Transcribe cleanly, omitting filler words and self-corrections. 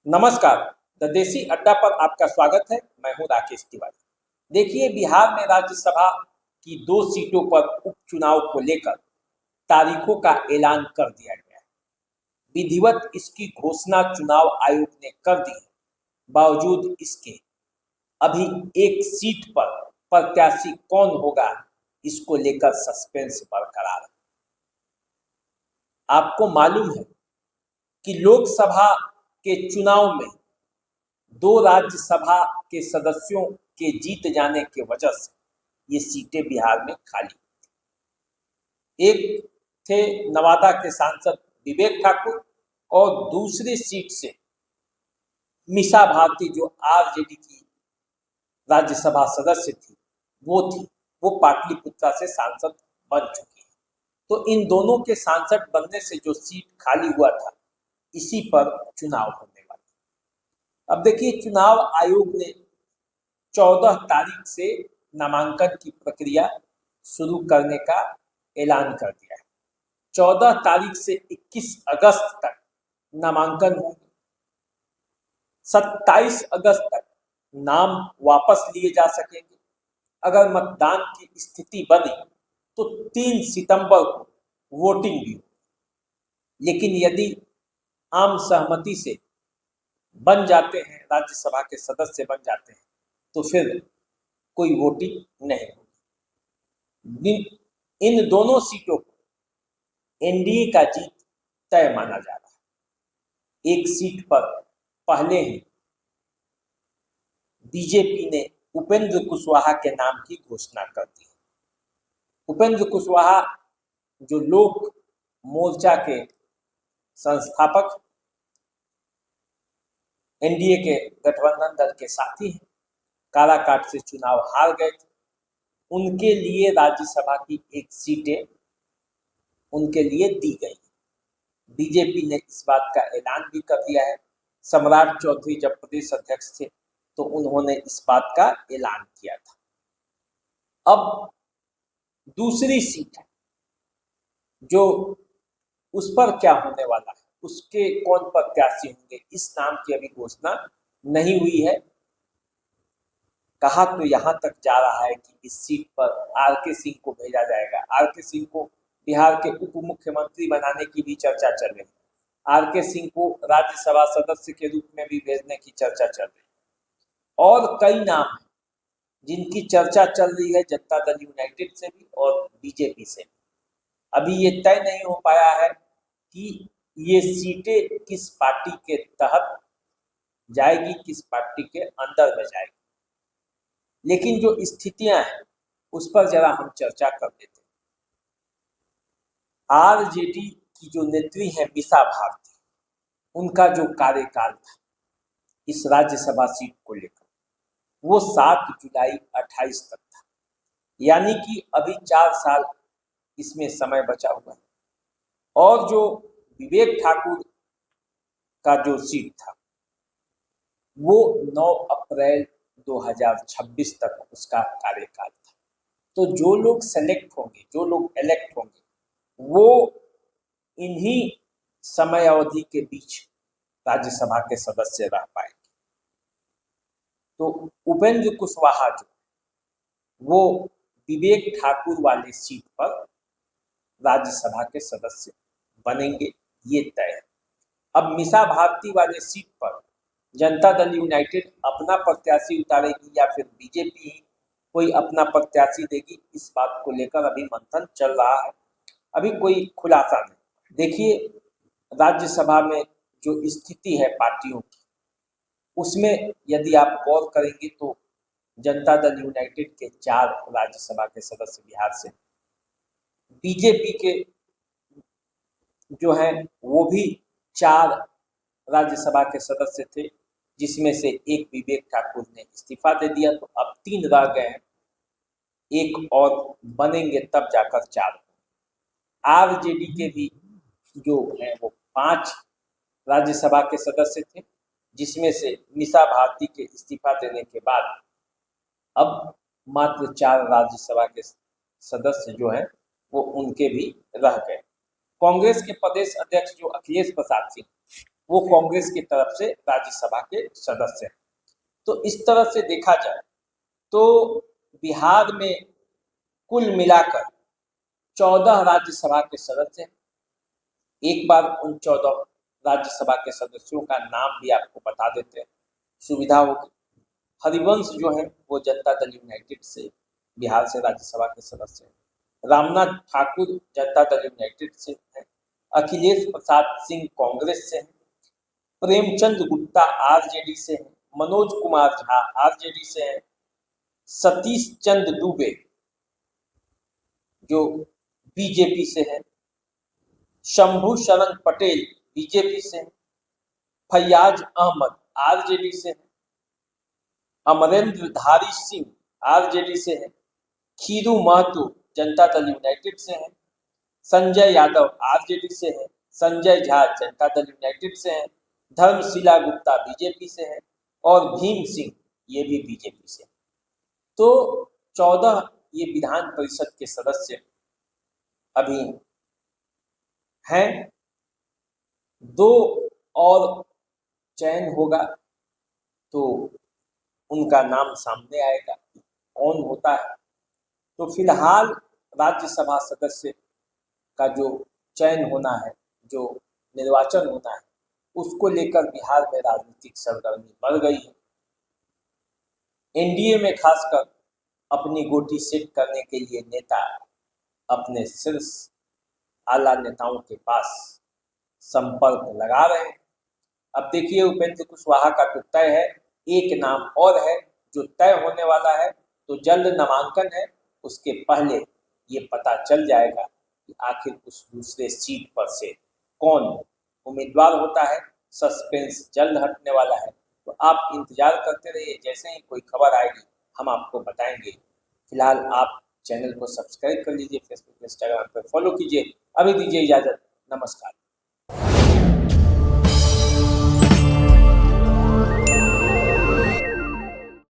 नमस्कार। द देसी अड्डा पर आपका स्वागत है। मैं हूं राकेश तिवारी। देखिए, बिहार में राज्यसभा की 2 सीटों पर उपचुनाव को लेकर तारीखों का ऐलान कर दिया गया है। विधिवत इसकी घोषणा चुनाव आयोग ने कर दी है। बावजूद इसके अभी एक सीट पर प्रत्याशी कौन होगा, इसको लेकर सस्पेंस बरकरार है। आपको मालूम है कि लोकसभा के चुनाव में 2 राज्यसभा के सदस्यों के जीत जाने के वजह से ये सीटें बिहार में खाली। एक थे नवादा के सांसद विवेक ठाकुर और दूसरी सीट से मीसा भारती जो आरजेडी की राज्यसभा सदस्य थी, वो पाटलिपुत्रा से सांसद बन चुकी है। तो इन दोनों के सांसद बनने से जो सीट खाली हुआ था, इसी पर चुनाव होने वाला। अब देखिए, चुनाव आयोग ने 14 तारीख से नामांकन की प्रक्रिया शुरू करने का ऐलान कर दिया है। 14 तारीख से 21 अगस्त तक नामांकन होंगे। 27 अगस्त तक नाम वापस लिए जा सकेंगे। अगर मतदान की स्थिति बनी तो 3 सितंबर को वोटिंग भी होगी। लेकिन यदि आम सहमति से बन जाते हैं, राज्यसभा के सदस्य बन जाते हैं, तो फिर कोई वोटिंग नहीं होगी। इन दोनों सीटों पर एनडीए का जीत तय माना जा रहा है। एक सीट पर पहले ही बीजेपी ने उपेंद्र कुशवाहा के नाम की घोषणा कर दी है। उपेंद्र कुशवाहा जो लोक मोर्चा के संस्थापक, एनडीए के गठबंधन दल के साथी हैं, काराकाट से चुनाव हार गए थे। उनके लिए राज्यसभा की एक सीटें उनके लिए दी गई। बीजेपी ने इस बात का ऐलान भी कर दिया है। सम्राट चौधरी जब प्रदेश अध्यक्ष थे तो उन्होंने इस बात का ऐलान किया था। अब दूसरी सीट है जो उस पर क्या होने वाला है, उसके कौन प्रत्याशी होंगे, इस नाम की अभी घोषणा नहीं हुई है। कहा तो यहाँ तक जा रहा है कि इस सीट पर आरके सिंह को भेजा जाएगा। आरके सिंह को बिहार के उप मुख्यमंत्री बनाने की भी चर्चा चल रही है। आरके सिंह को राज्यसभा सदस्य के रूप में भी भेजने की चर्चा चल रही है। और कई नाम हैं जिनकी चर्चा चल रही है, जनता दल यूनाइटेड से भी और बीजेपी से भी। अभी ये तय नहीं हो पाया है कि ये सीटें किस पार्टी के तहत जाएगी, किस पार्टी के अंदर में जाएगी। लेकिन जो स्थितियां हैं उस पर जरा हम चर्चा कर लेते हैं। आरजेडी की जो नेत्री है मीसा भारती, उनका जो कार्यकाल था इस राज्यसभा सीट को लेकर, वो 7 जुलाई 28 तक था। यानी कि अभी 4 साल इसमें समय बचा हुआ है। और जो विवेक ठाकुर का जो सीट था वो 9 अप्रैल 2026 तक उसका कार्यकाल था। तो जो लोग सेलेक्ट होंगे, जो लोग इलेक्ट होंगे, वो इन्हीं समय अवधि के बीच राज्यसभा के सदस्य रह पाएंगे। तो उपेंद्र कुशवाहा जो वो विवेक ठाकुर वाली सीट पर राज्यसभा के सदस्य बनेंगे, ये तय है। अब मीसा भारती वाले सीट पर जनता दल यूनाइटेड अपना प्रत्याशी उतारेगी या फिर बीजेपी ही कोई अपना प्रत्याशी देगी, इस बात को लेकर अभी मंथन चल रहा है। अभी कोई खुलासा नहीं। देखिए, राज्यसभा में जो स्थिति है पार्टियों की, उसमें यदि आप गौर करेंगे तो जनता दल यूनाइटेड के 4 राज्यसभा के सदस्य बिहार से, बीजेपी के जो हैं वो भी 4 राज्यसभा के सदस्य थे, जिसमें से एक विवेक ठाकुर ने इस्तीफा दे दिया। तो अब 3 रह गए हैं, एक और बनेंगे तब जाकर 4। आरजेडी के भी जो है वो 5 राज्यसभा के सदस्य थे, जिसमें से मीसा भारती के इस्तीफा देने के बाद अब मात्र 4 राज्यसभा के सदस्य जो हैं वो उनके भी रह गए। कांग्रेस के प्रदेश अध्यक्ष जो अखिलेश प्रसाद सिंह, वो कांग्रेस की तरफ से राज्यसभा के सदस्य हैं। तो इस तरह से देखा जाए तो बिहार में कुल मिलाकर 14 राज्यसभा के सदस्य हैं। एक बार उन 14 राज्यसभा के सदस्यों का नाम भी आपको बता देते हैं, सुविधा होगी। हरिवंश जो है वो जनता दल यूनाइटेड से बिहार से राज्यसभा के सदस्य हैं। रामनाथ ठाकुर जनता दल यूनाइटेड से हैं। अखिलेश प्रसाद सिंह कांग्रेस से हैं। प्रेमचंद गुप्ता आरजेडी से हैं। मनोज कुमार झा आरजेडी से हैं। सतीश चंद्र दुबे जो बीजेपी से हैं। शंभू शरण पटेल बीजेपी से हैं। फैयाज अहमद आरजेडी से हैं। अमरेंद्र धारी सिंह आरजेडी से हैं। खीरू महतो जनता दल यूनाइटेड से हैं। संजय यादव आरजेडी से हैं। संजय झा जनता दल यूनाइटेड से हैं। धर्मशिला गुप्ता बीजेपी से हैं और भीम सिंह ये भी बीजेपी से हैं। तो 14 ये विधान परिषद के सदस्य अभी हैं। 2 और चयन होगा तो उनका नाम सामने आएगा कौन होता है। तो फिलहाल राज्यसभा सदस्य का जो चयन होना है, जो निर्वाचन होना है, उसको लेकर बिहार में राजनीतिक सरगर्मी बढ़ गई है। एनडीए में खासकर अपनी गोटी सेट करने के लिए नेता अपने शीर्ष आला नेताओं के पास संपर्क लगा रहे हैं। अब देखिए उपेंद्र कुशवाहा का तो तय है, एक नाम और है जो तय होने वाला है। तो जल्द नामांकन है, उसके पहले ये पता चल जाएगा कि आखिर उस दूसरे सीट पर से कौन उम्मीदवार होता है। सस्पेंस जल्द हटने वाला है, तो आप इंतजार करते रहिए। जैसे ही कोई खबर आएगी हम आपको बताएंगे। फिलहाल आप चैनल को सब्सक्राइब कर लीजिए, फेसबुक इंस्टाग्राम पर फॉलो कीजिए। अभी दीजिए इजाजत, नमस्कार।